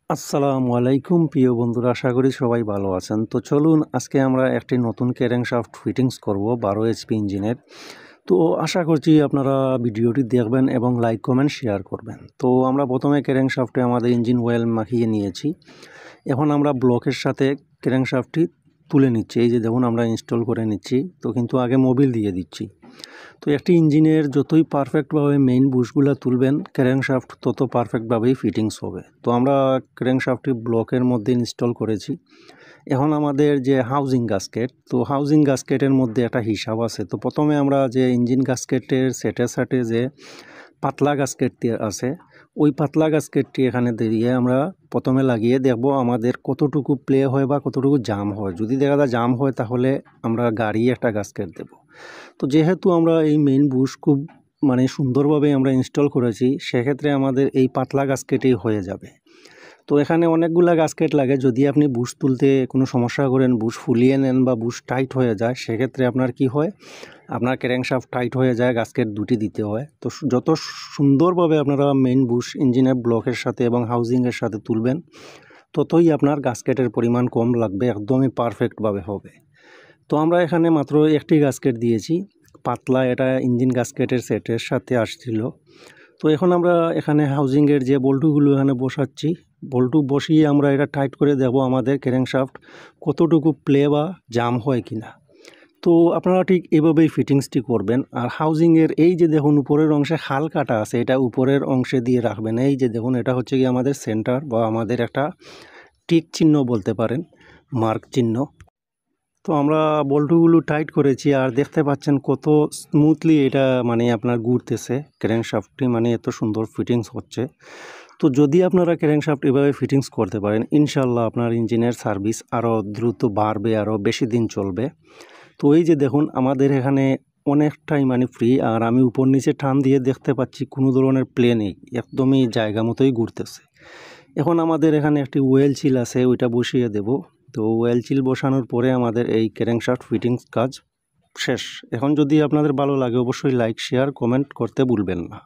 আসসালামু আলাইকুম প্রিয় বন্ধুরা, আশা করি সবাই ভালো আছেন। তো চলুন আজকে আমরা একটি নতুন ক্যারেংশাফট ফিটিংস করব 12 এইচপি ইঞ্জিনের। তো আশা করছি আপনারা ভিডিওটি দেখবেন এবং লাইক কমেন্ট শেয়ার করবেন। তো আমরা প্রথমে ক্যারেংশাফটে আমাদের ইঞ্জিন অয়েল মাখিয়ে নিয়েছি। এখন আমরা ব্লকের সাথে ক্যারেংশাফটটি তুলে নিচ্ছি। এই যে দেখুন আমরা ইনস্টল করে নিচ্ছি, তো কিন্তু আগে মোবিল দিয়ে দিচ্ছি। তো একটি ইঞ্জিনের যতই পারফেক্টভাবে মেইন বুশগুলো তুলবেন ক্র্যাঙ্কশাফট তত পারফেক্টভাবেই ফিটিংস হবে। তো আমরা ক্র্যাঙ্কশাফটটি ব্লকের মধ্যে ইনস্টল করেছি। এখন আমাদের যে হাউজিং গাস্কেট, তো হাউজিং গাস্কেটের মধ্যে একটা হিসাব আছে। তো প্রথমে আমরা যে ইঞ্জিন গাস্কেটের সেটের সাথে যে পাতলা গাস্কেটটি আছে, ওই পাতলা গাস্কেটটি এখানে দিয়ে আমরা প্রথমে লাগিয়ে দেখব আমাদের কতটুকু প্লে হয় বা কতটুকু জাম হয়। যদি দেখা যায় জাম হয় তাহলে আমরা গাড়ি একটা গাস্কেট দেব। তো যেহেতু আমরা এই মেইন বুশ খুব সুন্দরভাবে আমরা ইনস্টল করেছি, সেক্ষেত্রে আমাদের এই পাতলা গাস্কেটেই হয়ে যাবে। তো এখানে অনেকগুলা গাস্কেট লাগে। যদি আপনি বুশ তুলতে কোনো সমস্যা করেন, বুশ ফুলিয়ে নেন বা বুশ টাইট হয়ে যায়, সেক্ষেত্রে আপনার কি হয়, আপনার ক্র্যাঙ্কশাফট টাইট হয়ে যায়, গাস্কেট দুটি দিতে হয়। তো যত সুন্দরভাবে আপনারা মেইন বুশ ইঞ্জিনের ব্লকের সাথে এবং হাউজিংয়ের সাথে তুলবেন, ততই আপনার গাস্কেটের পরিমাণ কম লাগবে, একদমই পারফেক্টভাবে হবে। তো আমরা এখানে মাত্র একটি গাস্কেট দিয়েছি, পাতলা, এটা ইঞ্জিন গাস্কেটের সেটের সাথে আসছিল। তো এখন আমরা এখানে হাউজিংয়ের যে বল্টুগুলো এখানে বসাচ্ছি, বল্টু বসিয়ে আমরা এটা টাইট করে দেব আমাদের ক্র্যাঙ্কশাফট কতটুকু প্লে বা জাম হয় কিনা। তো আপনারা ঠিক এভাবেই ফিটিংসটি করবেন। আর হাউজিংয়ের এই যে দেখুন উপরের অংশে খাল কাটা আছে, এটা উপরের অংশে দিয়ে রাখবেন। এই যে দেখুন, এটা হচ্ছে কি আমাদের সেন্টার বা আমাদের একটা টিক চিহ্ন বলতে পারেন, মার্ক চিহ্ন। তো আমরা বল্টুগুলো টাইট করেছি আর দেখতে পাচ্ছেন কত স্মুথলি এটা আপনার ঘুরতেছে ক্র্যাঙ্কশাফটটি, এত সুন্দর ফিটিংস হচ্ছে। তো যদি আপনারা ক্র্যাঙ্কশাফট এভাবে ফিটিংস করতে পারেন, ইনশাল্লাহ আপনার ইঞ্জিনের সার্ভিস আরও দ্রুত বাড়বে, আরও বেশি দিন চলবে। তো এই যে দেখুন আমাদের এখানে অনেকটাই ফ্রি, আর আমি উপর নিচে টান দিয়ে দেখতে পাচ্ছি কোনো ধরনের প্লে নেই, একদমই জায়গা মতোই ঘুরতেছে। এখন আমাদের এখানে একটি ওয়েল চিল আছে, ওইটা বসিয়ে দেব। তো ওয়েল চিল বসানোর পরে আমাদের এই ক্র্যাঙ্কশাফট ফিটিংস কাজ শেষ। এখন যদি আপনাদের ভালো লাগে অবশ্যই লাইক শেয়ার কমেন্ট করতে ভুলবেন না।